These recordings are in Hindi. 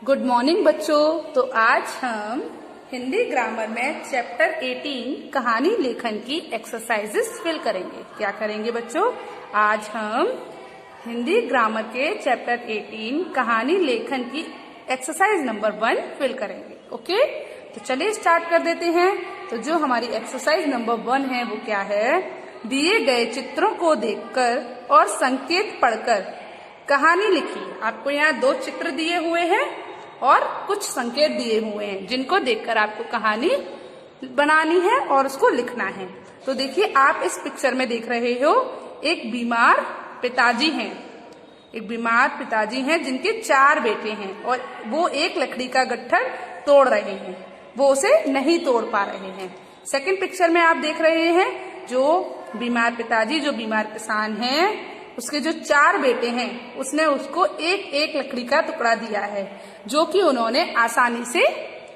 गुड मॉर्निंग बच्चों। तो आज हम हिंदी ग्रामर में चैप्टर 18 कहानी लेखन की एक्सरसाइजेस फिल करेंगे। क्या करेंगे बच्चों? आज हम हिंदी ग्रामर के चैप्टर 18 कहानी लेखन की एक्सरसाइज नंबर 1 फिल करेंगे। ओके, तो चलिए स्टार्ट कर देते हैं। तो जो हमारी एक्सरसाइज नंबर 1 है वो क्या है? दिए गए चित्रों को देखकर और संकेत पढ़कर कहानी लिखिए। आपको यहाँ 2 चित्र दिए हुए हैं और कुछ संकेत दिए हुए हैं जिनको देखकर आपको कहानी बनानी है और उसको लिखना है। तो देखिए, आप इस पिक्चर में देख रहे हो एक बीमार पिताजी हैं। एक बीमार पिताजी हैं जिनके 4 बेटे हैं और वो एक लकड़ी का गट्ठर तोड़ रहे हैं। वो उसे नहीं तोड़ पा रहे हैं। सेकंड पिक्चर में आप देख रहे हैं जो बीमार पिताजी, जो बीमार किसान हैं, उसके जो 4 बेटे हैं, उसने उसको एक एक लकड़ी का टुकड़ा दिया है जो कि उन्होंने आसानी से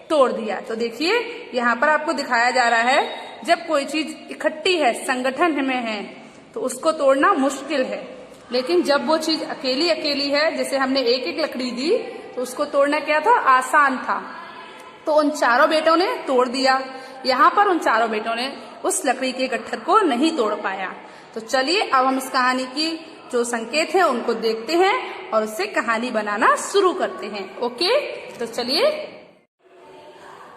तोड़ दिया। तो देखिए, यहाँ पर आपको दिखाया जा रहा है जब कोई चीज इकट्ठी है, संगठन में है, तो उसको तोड़ना मुश्किल है। लेकिन जब वो चीज अकेली अकेली है, जैसे हमने एक एक लकड़ी दी, तो उसको तोड़ना क्या था? आसान था। तो उन 4 बेटों ने तोड़ दिया। यहाँ पर उन 4 बेटों ने उस लकड़ी के गट्ठर को नहीं तोड़ पाया। तो चलिए अब हम इस कहानी की जो संकेत है उनको देखते हैं और उससे कहानी बनाना शुरू करते हैं। ओके, तो चलिए।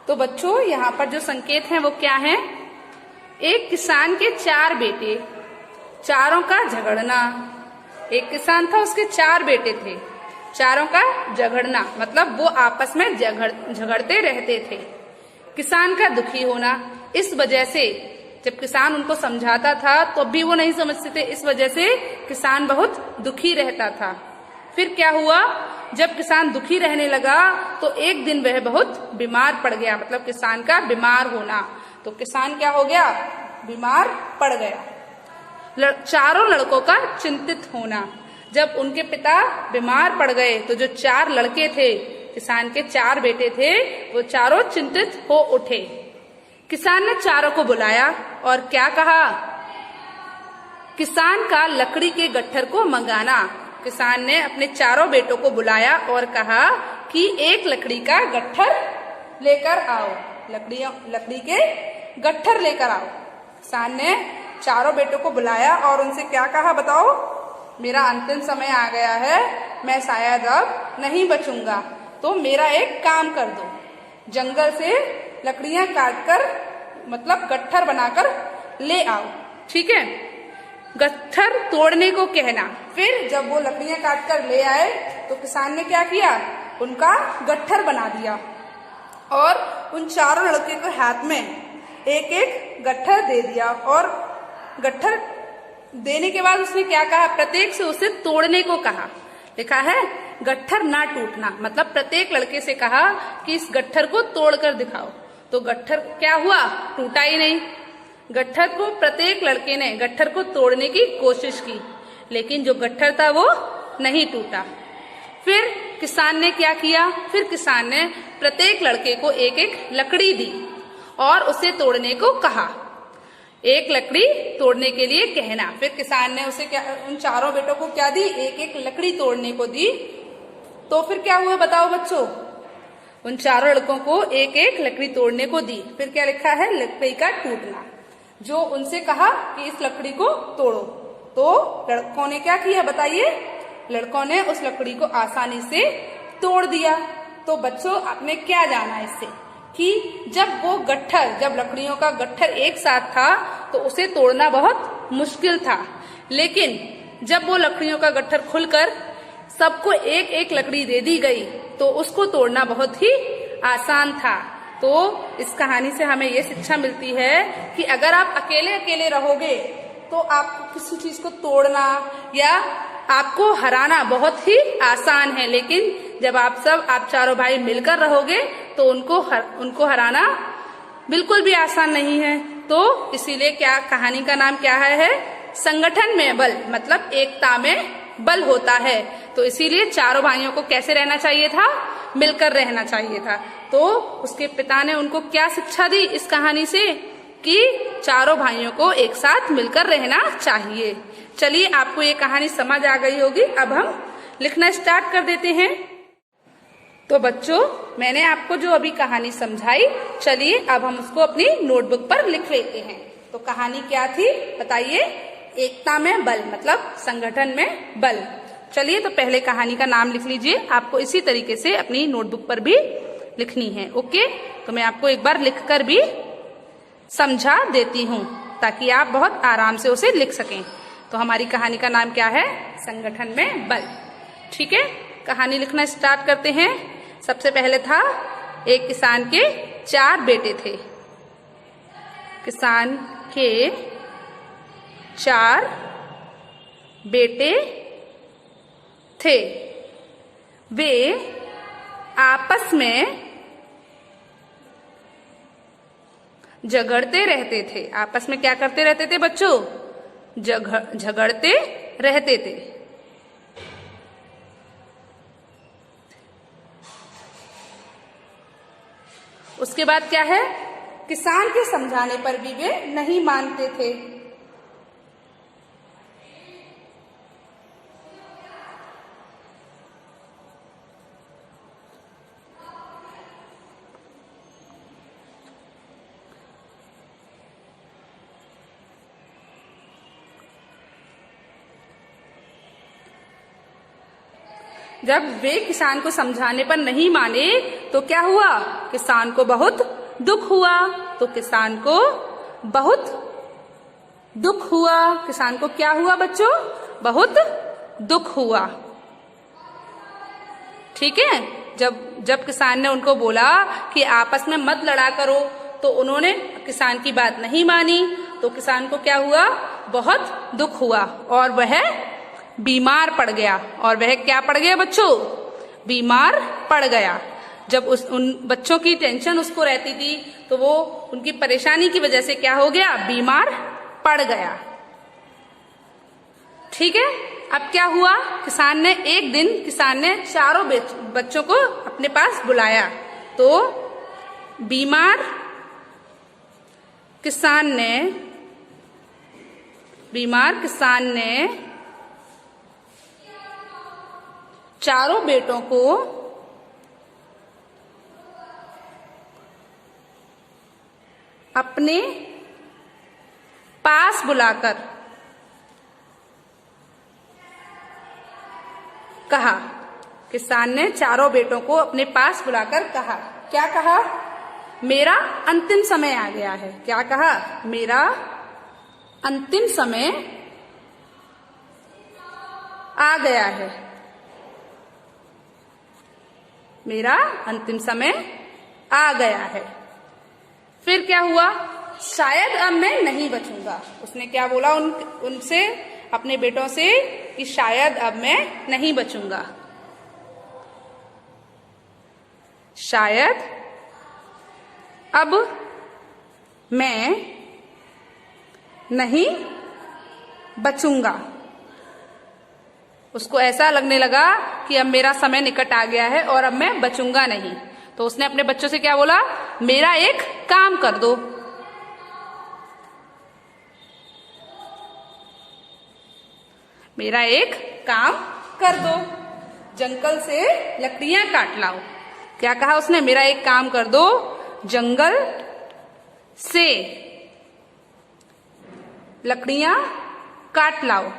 तो बच्चों, यहाँ पर जो संकेत हैं वो क्या हैं? एक किसान के 4 बेटे, चारों का झगड़ना। एक किसान था, उसके 4 बेटे थे, चारों का झगड़ना मतलब वो आपस में झगड़ते रहते थे। किसान का दुखी होना, इस वजह से जब किसान उनको समझाता था तो भी वो नहीं समझते थे, इस वजह से किसान बहुत दुखी रहता था। फिर क्या हुआ? जब किसान दुखी रहने लगा तो एक दिन वह बहुत बीमार पड़ गया, मतलब किसान का बीमार होना। तो किसान क्या हो गया? बीमार पड़ गया। चारों लड़कों का चिंतित होना, जब उनके पिता बीमार पड़ गए तो जो 4 लड़के थे, किसान के 4 बेटे थे, वो चारों चिंतित हो उठे। किसान ने चारों को बुलाया और क्या कहा? किसान का लकड़ी के गट्ठर को मंगाना। किसान ने अपने 4 बेटों को बुलाया और कहा कि एक लकड़ी का गट्ठर लेकर आओ, लकड़ी के गट्ठर लेकर आओ। किसान ने 4 बेटों को बुलाया और उनसे क्या कहा? बताओ, मेरा अंतिम समय आ गया है, मैं शायद अब नहीं बचूंगा, तो मेरा एक काम कर दो, जंगल से लकड़ियां काटकर मतलब गट्ठर बनाकर ले आओ। ठीक है, गट्ठर तोड़ने को कहना। फिर जब वो लकड़ियां काटकर ले आए तो किसान ने क्या किया? उनका गट्ठर बना दिया और उन 4 लड़के के हाथ में एक एक गट्ठर दे दिया। और गट्ठर देने के बाद उसने क्या कहा? प्रत्येक से उसे तोड़ने को कहा। लिखा है गट्ठर ना टूटना, मतलब प्रत्येक लड़के से कहा कि इस गट्ठर को तोड़कर दिखाओ। तो गट्ठर क्या हुआ? टूटा ही नहीं। गट्ठर को प्रत्येक लड़के ने गट्ठर को तोड़ने की कोशिश की, लेकिन जो गट्ठर था वो नहीं टूटा। फिर किसान ने क्या किया? फिर किसान ने प्रत्येक लड़के को एक एक लकड़ी दी और उसे तोड़ने को कहा। एक लकड़ी तोड़ने के लिए कहना। फिर किसान ने उसे क्या, उन 4 बेटों को क्या दी? एक एक लकड़ी तोड़ने को दी। तो फिर क्या हुआ बताओ बच्चों? उन 4 लड़कों को एक एक लकड़ी तोड़ने को दी। फिर क्या लिखा है? लकड़ी का टूटना। जो उनसे कहा कि इस लकड़ी को तोड़ो, तो लड़कों ने क्या किया बताइए? लड़कों ने उस लकड़ी को आसानी से तोड़ दिया। तो बच्चों, आपने क्या जाना इससे कि जब लकड़ियों का गट्ठर एक साथ था तो उसे तोड़ना बहुत मुश्किल था, लेकिन जब वो लकड़ियों का गट्ठर खुलकर सबको एक एक लकड़ी दे दी गई तो उसको तोड़ना बहुत ही आसान था। तो इस कहानी से हमें ये शिक्षा मिलती है कि अगर आप अकेले अकेले रहोगे तो आपको किसी चीज को तोड़ना या आपको हराना बहुत ही आसान है, लेकिन जब आप 4 भाई मिलकर रहोगे तो उनको हराना बिल्कुल भी आसान नहीं है। तो इसीलिए क्या कहानी का नाम क्या है? संगठन में बल, मतलब एकता में बल होता है। तो इसीलिए 4 भाइयों को कैसे रहना चाहिए था? मिलकर रहना चाहिए था। तो उसके पिता ने उनको क्या शिक्षा दी इस कहानी से? कि 4 भाइयों को एक साथ मिलकर रहना चाहिए। चलिए, आपको ये कहानी समझ आ गई होगी। अब हम लिखना स्टार्ट कर देते हैं। तो बच्चों, मैंने आपको जो अभी कहानी समझाई, चलिए अब हम उसको अपनी नोटबुक पर लिख लेते हैं। तो कहानी क्या थी बताइए? एकता में बल, मतलब संगठन में बल। चलिए तो पहले कहानी का नाम लिख लीजिए। आपको इसी तरीके से अपनी नोटबुक पर भी लिखनी है। ओके, तो मैं आपको एक बार लिखकर भी समझा देती हूँ ताकि आप बहुत आराम से उसे लिख सकें। तो हमारी कहानी का नाम क्या है? संगठन में बल। ठीक है, कहानी लिखना स्टार्ट करते हैं। सबसे पहले था, एक किसान के 4 बेटे थे। किसान के 4 बेटे थे। वे आपस में झगड़ते रहते थे। आपस में क्या करते रहते थे बच्चों? झगड़ते रहते थे। उसके बाद क्या है? किसान के समझाने पर भी वे नहीं मानते थे। जब वे किसान को समझाने पर नहीं माने तो क्या हुआ? किसान को बहुत दुख हुआ। तो किसान को बहुत दुख हुआ। किसान को क्या हुआ बच्चों? बहुत दुख हुआ। ठीक है, जब किसान ने उनको बोला कि आपस में मत लड़ा करो, तो उन्होंने किसान की बात नहीं मानी। तो किसान को क्या हुआ? बहुत दुख हुआ और वह बीमार पड़ गया। और वह क्या पड़ गया बच्चों? बीमार पड़ गया। जब उन बच्चों की टेंशन उसको रहती थी तो वो उनकी परेशानी की वजह से क्या हो गया? बीमार पड़ गया। ठीक है, अब क्या हुआ? एक दिन किसान ने चारों बच्चों को अपने पास बुलाया। तो बीमार किसान ने चारों बेटों को अपने पास बुलाकर कहा। किसान ने चारों बेटों को अपने पास बुलाकर कहा। क्या कहा? मेरा अंतिम समय आ गया है। क्या कहा? मेरा अंतिम समय आ गया है। मेरा अंतिम समय आ गया है। फिर क्या हुआ? शायद अब मैं नहीं बचूंगा। उसने क्या बोला उनसे, अपने बेटों से, कि शायद अब मैं नहीं बचूंगा। शायद अब मैं नहीं बचूंगा। उसको ऐसा लगने लगा कि अब मेरा समय निकट आ गया है और अब मैं बचूंगा नहीं। तो उसने अपने बच्चों से क्या बोला? मेरा एक काम कर दो। मेरा एक काम कर दो, जंगल से लकड़ियां काट लाओ। क्या कहा उसने? मेरा एक काम कर दो, जंगल से लकड़ियां काट लाओ।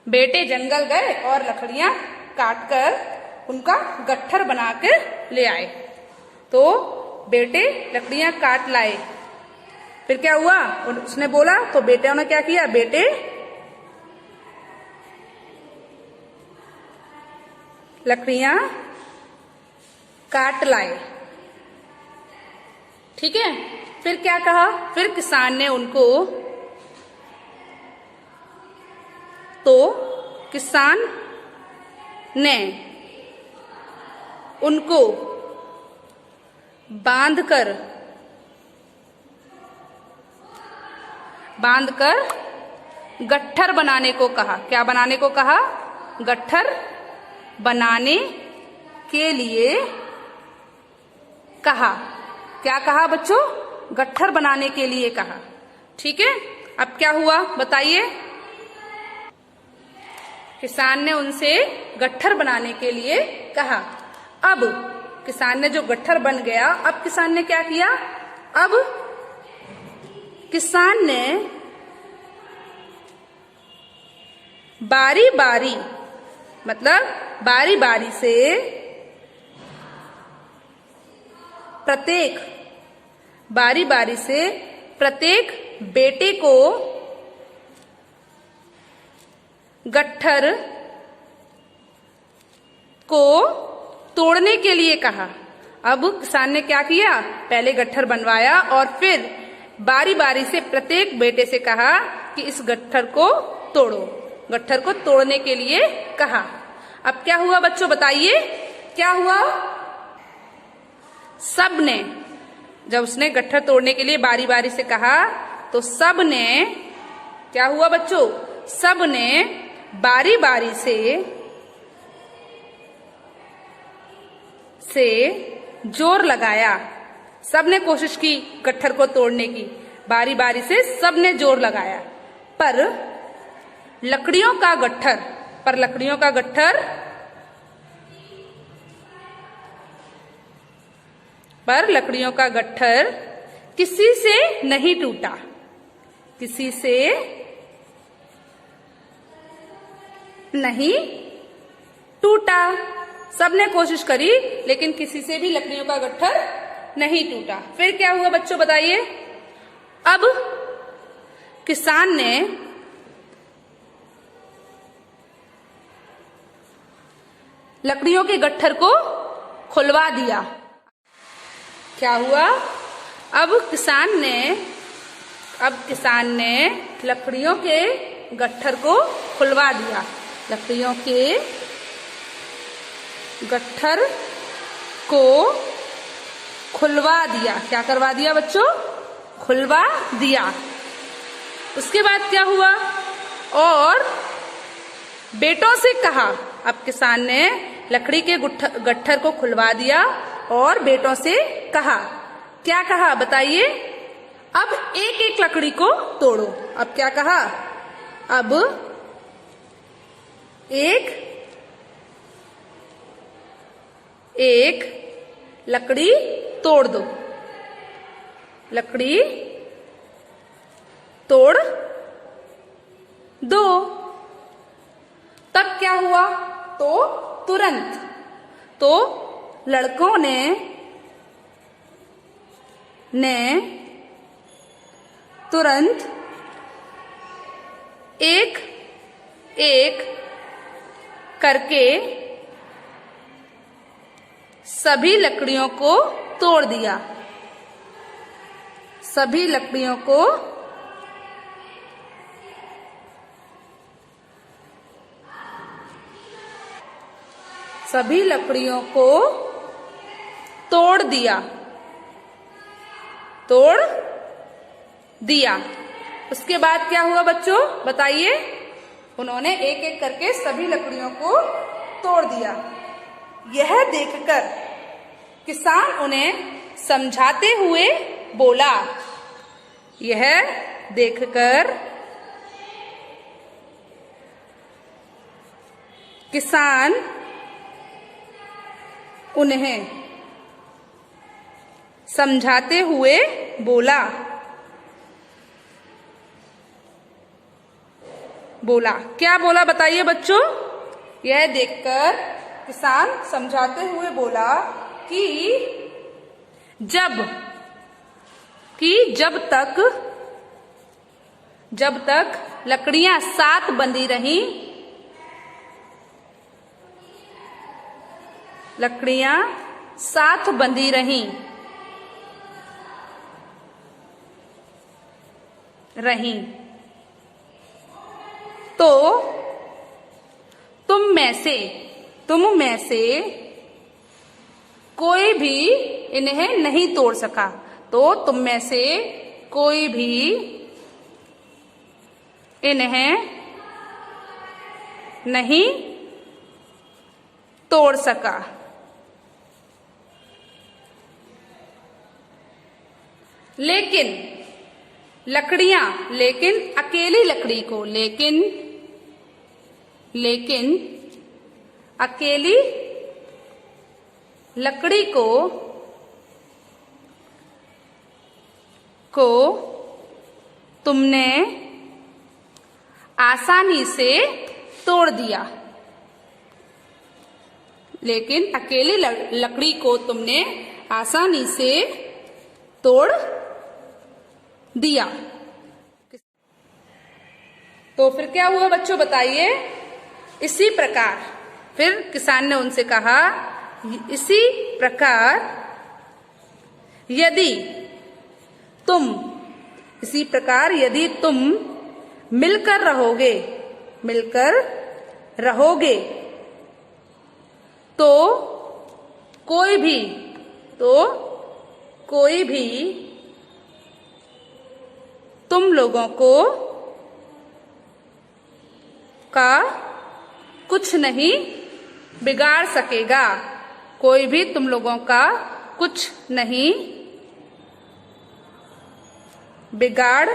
बेटे जंगल गए और लकड़ियां काटकर उनका गट्ठर बनाकर ले आए। तो बेटे लकड़ियां काट लाए। फिर क्या हुआ? उसने बोला तो बेटे ने क्या किया? बेटे लकड़ियां काट लाए। ठीक है, फिर क्या कहा? फिर किसान ने उनको, तो किसान ने उनको बांधकर गट्ठर बनाने को कहा। क्या बनाने को कहा? गट्ठर बनाने के लिए कहा। क्या कहा बच्चों? गट्ठर बनाने के लिए कहा। ठीक है, अब क्या हुआ बताइए? किसान ने उनसे गट्ठर बनाने के लिए कहा। अब किसान ने जो गट्ठर बन गया, अब किसान ने क्या किया? अब किसान ने बारी बारी, मतलब बारी बारी से प्रत्येक बेटे को गट्ठर को तोड़ने के लिए कहा। अब किसान ने क्या किया? पहले गट्ठर बनवाया और फिर बारी बारी से प्रत्येक बेटे से कहा कि इस गट्ठर को तोड़ो, गट्ठर को तोड़ने के लिए कहा। अब क्या हुआ बच्चों, बताइए क्या हुआ? सबने, जब उसने गट्ठर तोड़ने के लिए बारी बारी से कहा तो सबने क्या हुआ बच्चों? सबने बारी बारी से जोर लगाया। सबने कोशिश की गट्ठर को तोड़ने की, बारी बारी से सबने जोर लगाया, पर लकड़ियों का गट्ठर किसी से नहीं टूटा, किसी से नहीं टूटा। सबने कोशिश करी लेकिन किसी से भी लकड़ियों का गट्ठर नहीं टूटा। फिर क्या हुआ बच्चों, बताइए? अब किसान ने लकड़ियों के गट्ठर को खुलवा दिया। क्या हुआ? अब किसान ने लकड़ियों के गट्ठर को खुलवा दिया। लकड़ियों के गट्ठर को खुलवा दिया। क्या करवा दिया बच्चों? खुलवा दिया। उसके बाद क्या हुआ? और बेटों से कहा। अब किसान ने लकड़ी के गट्ठर को खुलवा दिया और बेटों से कहा। क्या कहा बताइए? अब एक एक लकड़ी को तोड़ो। अब क्या कहा? अब एक लकड़ी तोड़ दो, लकड़ी तोड़ दो। तब क्या हुआ? तो लड़कों ने तुरंत एक एक करके सभी लकड़ियों को तोड़ दिया। सभी लकड़ियों को तोड़ दिया। उसके बाद क्या हुआ बच्चों बताइए? उन्होंने एक एक करके सभी लकड़ियों को तोड़ दिया। यह देखकर किसान उन्हें समझाते हुए बोला। यह देखकर किसान उन्हें समझाते हुए बोला। क्या बोला बताइए बच्चों? यह देखकर किसान समझाते हुए बोला कि जब तक लकड़ियां साथ बंधी रहीं, लकड़ियां साथ बंधी रहीं तो तुम में से कोई भी इन्हें नहीं तोड़ सका। तो तुम में से कोई भी इन्हें नहीं तोड़ सका। लेकिन अकेली लकड़ी को, लेकिन लेकिन अकेली लकड़ी को तुमने आसानी से तोड़ दिया। लेकिन अकेली लकड़ी को तुमने आसानी से तोड़ दिया। तो फिर क्या हुआ बच्चों, बताइए। इसी प्रकार, फिर किसान ने उनसे कहा, इसी प्रकार यदि तुम मिलकर रहोगे तो कोई भी तुम लोगों को का कुछ नहीं बिगाड़ सकेगा। कोई भी तुम लोगों का कुछ नहीं बिगाड़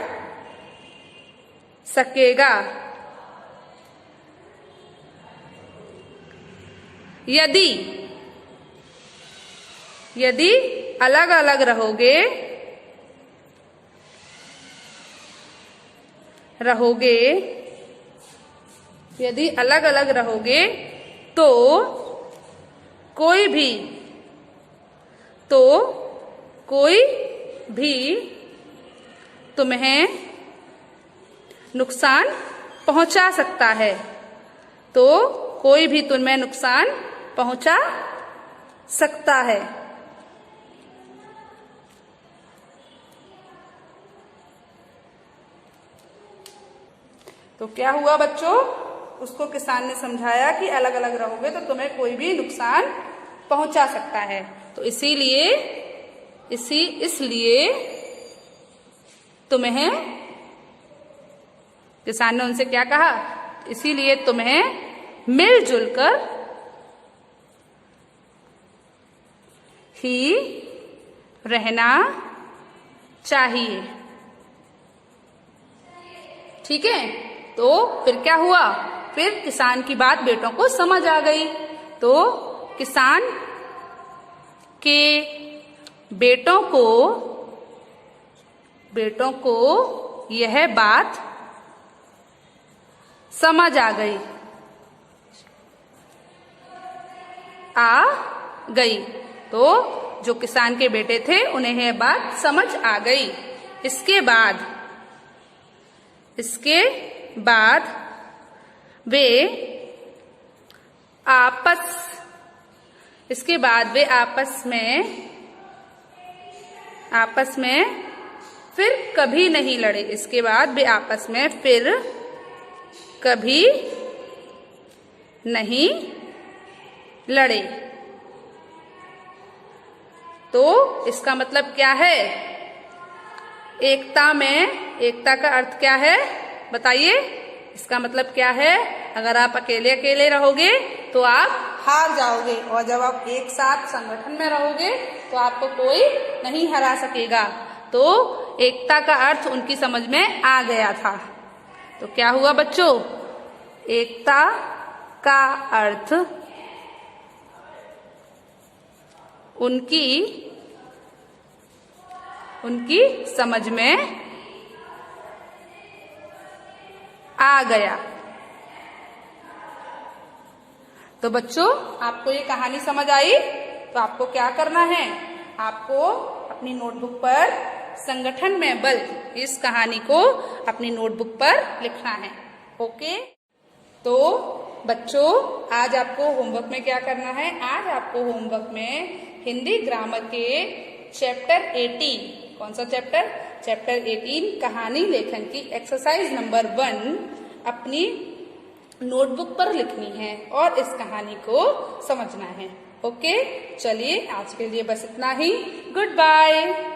सकेगा। यदि अलग अलग रहोगे यदि अलग अलग रहोगे तो कोई भी तुम्हें नुकसान पहुंचा सकता है। तो कोई भी तुम्हें नुकसान पहुंचा सकता है। तो क्या हुआ बच्चों, उसको किसान ने समझाया कि अलग अलग रहोगे तो तुम्हें कोई भी नुकसान पहुंचा सकता है। तो इसलिए तुम्हें, किसान ने उनसे क्या कहा, इसीलिए तुम्हें मिलजुल कर ही रहना चाहिए। ठीक है। तो फिर क्या हुआ, फिर किसान की बात बेटों को समझ आ गई। तो किसान के बेटों को यह बात समझ आ गई। तो जो किसान के बेटे थे उन्हें यह बात समझ आ गई। इसके बाद वे आपस में फिर कभी नहीं लड़े। इसके बाद वे आपस में फिर कभी नहीं लड़े। तो इसका मतलब क्या है, एकता का अर्थ क्या है बताइए। इसका मतलब क्या है, अगर आप अकेले अकेले रहोगे तो आप हार जाओगे, और जब आप एक साथ संगठन में रहोगे तो आपको कोई नहीं हरा सकेगा। तो एकता का अर्थ उनकी समझ में आ गया था। तो क्या हुआ बच्चों, एकता का अर्थ उनकी समझ में आ गया। तो बच्चों, आपको ये कहानी समझ आई? तो आपको क्या करना है, आपको अपनी नोटबुक पर संगठन में बल, इस कहानी को अपनी नोटबुक पर लिखना है। ओके। तो बच्चों, आज आपको होमवर्क में क्या करना है, आज आपको होमवर्क में हिंदी ग्रामर के चैप्टर 18, कौन सा चैप्टर, चैप्टर 18 कहानी लेखन की एक्सरसाइज नंबर 1 अपनी नोटबुक पर लिखनी है और इस कहानी को समझना है। ओके, चलिए आज के लिए बस इतना ही। Good bye.